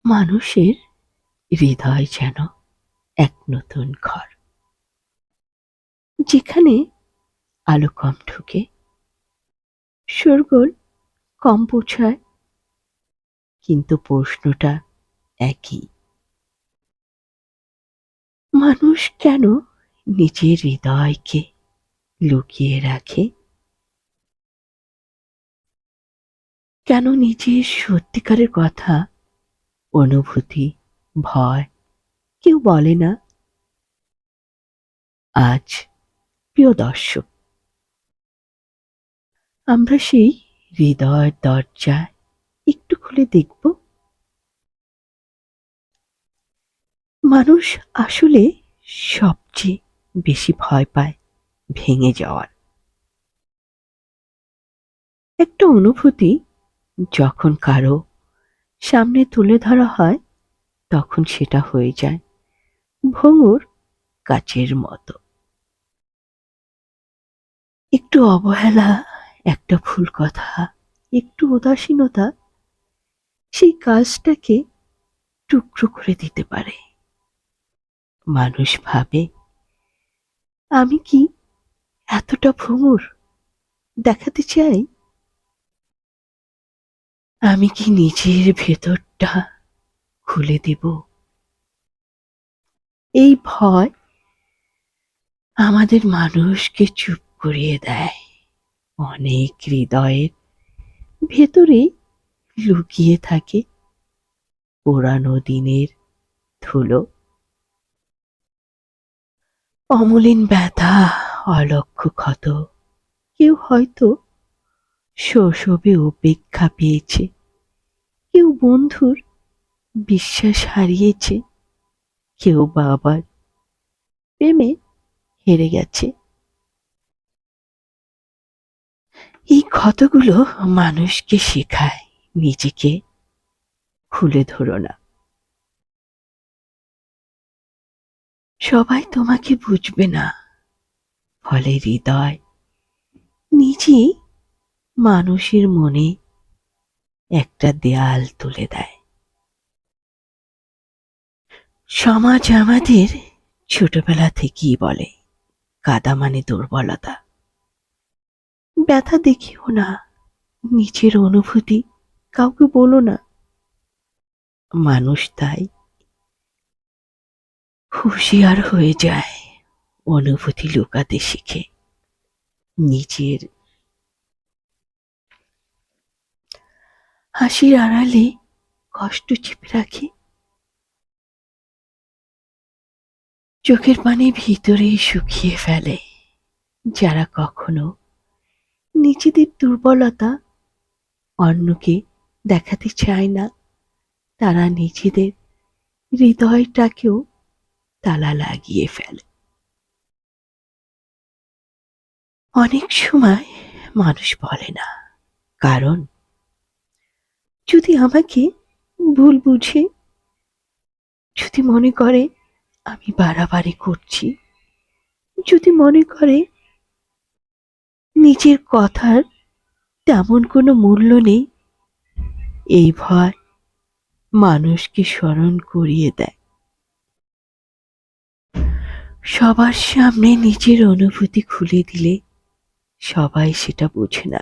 মানুষের হৃদয় যেন এক নতুন ঘর, যেখানে আলো কম ঢুকে, শোরগোল কম পৌঁছায়, কিন্তু প্রশ্নটা একই: মানুষ কেন নিজের হৃদয়কে লুকিয়ে রাখে? কেন নিজের সত্যিকারের কথা, অনুভূতি, ভয় কেউ বলে না? আজ, প্রিয় দর্শক, আমরা সেই হৃদয়ের দরজা একটু খুলে দেখব। মানুষ আসলে সবচেয়ে বেশি ভয় পায় ভেঙে যাওয়ার। একটা অনুভূতি যখন কারো সামনে তুলে ধরা হয়, তখন সেটা হয়ে যায় ভঙ্গুর কাচের মতো। একটু অবহেলা, একটা ভুল কথা, একটু উদাসীনতা সেই কাজটাকে টুকরো করে দিতে পারে। মানুষ ভাবে, আমি কি এতটা ভঙ্গুর দেখাতে চাই? আমি কি নিজের ভেতরটা খুলে দেব? এই ভয় আমাদের মানুষকে চুপ করিয়ে দেয়। অনেক হৃদয়ের ভেতরে লুকিয়ে থাকে পুরানো দিনের ধুলো, অমলিন ব্যথা, অলক্ষ্য ক্ষত। কেউ হয়তো শৈশবে উপেক্ষা পেয়েছে, কেউ বন্ধুর বিশ্বাস হারিয়েছে, কেউ বাবার প্রেমে হেরে গেছে। এই ক্ষতগুলো মানুষকে শেখায়, নিজেকে খুলে ধরো না। সবাই তোমাকে বুঝবে না, ফলে হৃদয় নিজেই মানুষের মনে একটা দেয়াল তুলে দেয়। সমাজ আমাদের ছোটবেলা থেকেই বলে, কাদা মানে দুর্বলতা, ব্যথা দেখিও না, নিজের অনুভূতি কাউকে বলো না। মানুষ তাই হুঁশিয়ার হয়ে যায়, অনুভূতি লুকাতে শিখে, নিজের হাসির আড়ালে কষ্ট চেপে রাখে, চোখের পানি ভিতরেই শুকিয়ে ফেলে। যারা কখনো নিজেদের দুর্বলতা অন্যকে দেখাতে চায় না, তারা নিজেদের হৃদয়টাকেও তালা লাগিয়ে ফেলে। অনেক সময় মানুষ বলে না, কারণ যদি আমাকে ভুল বুঝে, যদি মনে করে আমি বাড়াবাড়ি করছি, যদি মনে করে নিজের কথার তেমন কোনো মূল্য নেই, এই ভয় মানুষকে স্মরণ করিয়ে দেয় সবার সামনে নিজের অনুভূতি খুলে দিলে সবাই সেটা বোঝে না।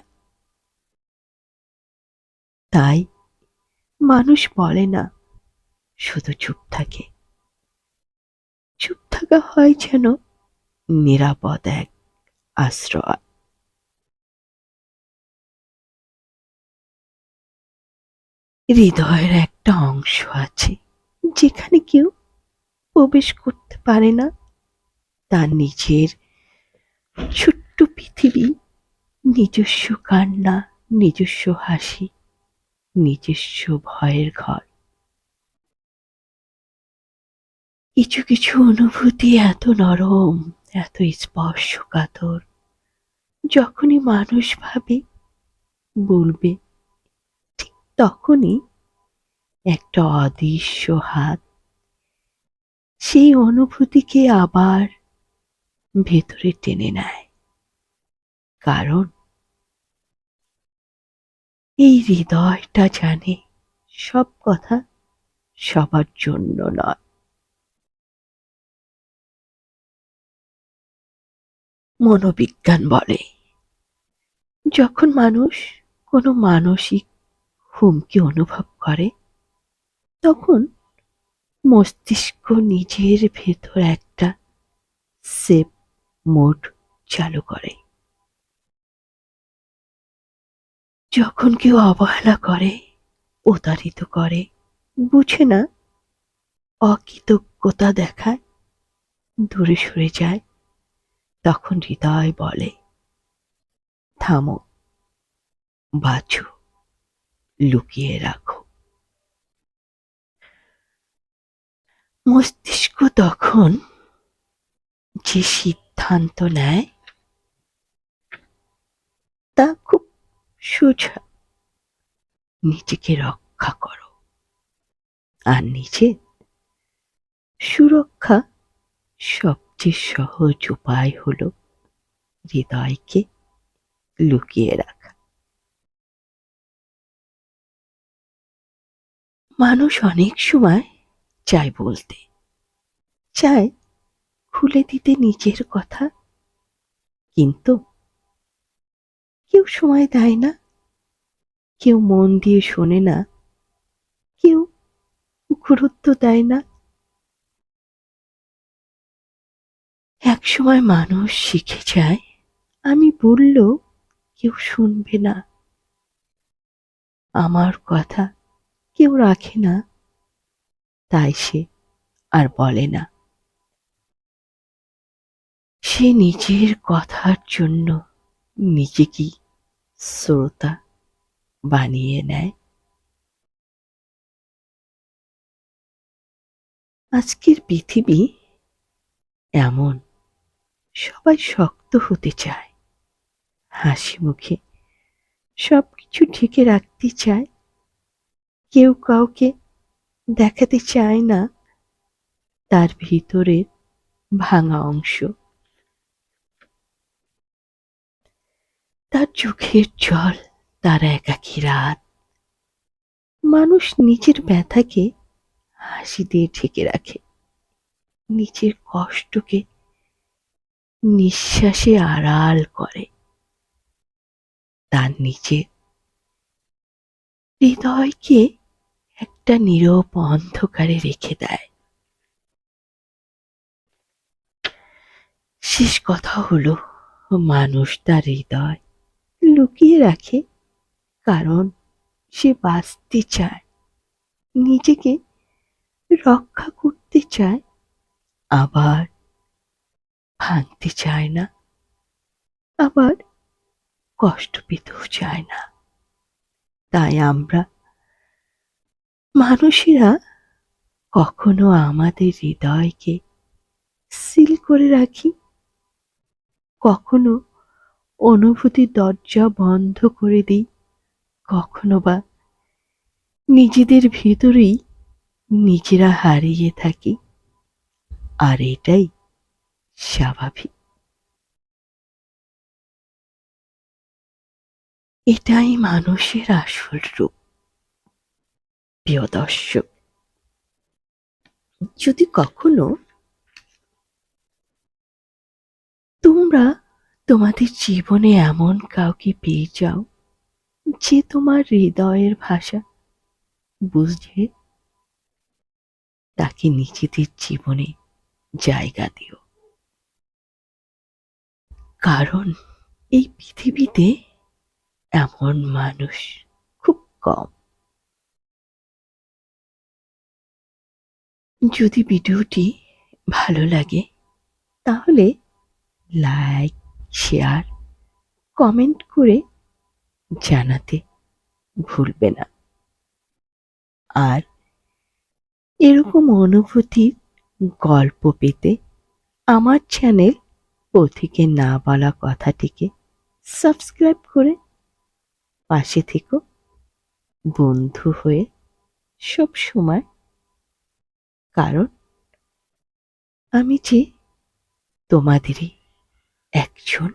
তাই মানুষ বলে না, শুধু চুপ থাকে। চুপ থাকা হয় যেন নিরাপদ এক আশ্রয়। হৃদয়ের একটা অংশ আছে যেখানে কেউ প্রবেশ করতে পারে না। তার নিজের ছোট্ট পৃথিবী, নিজস্ব কান্না, নিজস্ব হাসি, নিজস্ব ভয়ের ঘর। কিছু কিছু অনুভূতি এত নরম, এত স্পর্শকাতর, যখনই মানুষ ভাবে বলবে, ঠিক তখনই একটা অদৃশ্য হাত সেই অনুভূতিকে আবার ভেতরে টেনে নেয়। কারণ এই হৃদয়টা জানে সব কথা সবার জন্য নয়। মনোবিজ্ঞান বলে, যখন মানুষ কোনো মানসিক হুমকি অনুভব করে, তখন মস্তিষ্ক নিজের ভেতর একটা সেফ মোড চালু করে। যখন কেউ অবহেলা করে, প্রতারিত করে, বুঝে না, অকৃতজ্ঞতা দেখায়, দূরে সরে যায়, তখন হৃদয় বলে, থামো, বাঁচো, লুকিয়ে রাখো। মস্তিষ্ক তখন যে সিদ্ধান্ত নেয় তা খুব সোজা, নিজেকে রক্ষা করো। আর নিজে সুরক্ষা সবচেয়ে সহজ উপায় হলো হৃদয়কে লুকিয়ে রাখা। মানুষ অনেক সময় চায় বলতে, চায় খুলে দিতে নিজের কথা, কিন্তু কেউ সময় দেয় না, কেউ মন দিয়ে শোনে না, কেউ গুরুত্ব দেয় না। একসময় মানুষ শিখে যায়, আমি বললেও কেউ শুনবে না, আমার কথা কেউ রাখে না, তাই সে আর বলে না। সে নিজের কথার জন্য নিজেকেই শ্রোতা বানিয়ে নেয়। আজকের পৃথিবী এমন, সবাই শক্ত হতে চায়, হাসি মুখে সবকিছু ঢেকে রাখতে চায়, কেউ কাউকে দেখাতে চায় না তার ভিতরের ভাঙা অংশ, তার চোখের জল, তার একাকী রাত। মানুষ নিজের ব্যথাকে হাসি দিয়ে ঢেকে রাখে, নিজের কষ্টকে নিঃশ্বাসে আড়াল করে, তার নিজের হৃদয়কে একটা নীরব অন্ধকারে রেখে দেয়। শেষ কথা হলো, মানুষ তার হৃদয় লুকিয়ে রাখে কারণ সে বাঁচতে চায়, নিজেকে রক্ষা করতে চায়, আবার ভাঙতে চায় না, আবার কষ্ট পেতেও চায় না। তাই আমরা মানুষেরা কখনো আমাদের হৃদয়কে সিল করে রাখি, কখনো অনুভূতির দরজা বন্ধ করে দিই, কখনো বা নিজেদের ভিতরেই নিজেরা হারিয়ে থাকি। আর এটাই স্বাভাবিক, এটাই মানুষের আসল রূপ। প্রিয় দর্শক, যদি কখনো তোমরা তোমাদের জীবনে এমন কাউকে পেয়ে যাও যে তোমার হৃদয়ের ভাষা বুঝে, তাকে নিজেদের জীবনে জায়গা দিও, কারণ এই পৃথিবীতে এমন মানুষ খুব কম। যদি ভিডিওটি ভালো লাগে তাহলে লাইক, শেয়ার, কমেন্ট করে জানাতে ভুলবে না। আর এরকম অনুভূতির গল্প পেতে আমার চ্যানেল পথিকে না বলা কথাটিকে সাবস্ক্রাইব করে পাশে থেকো, বন্ধু হয়ে সব সময়। কারণ আমি যে তোমাদেরই একজন।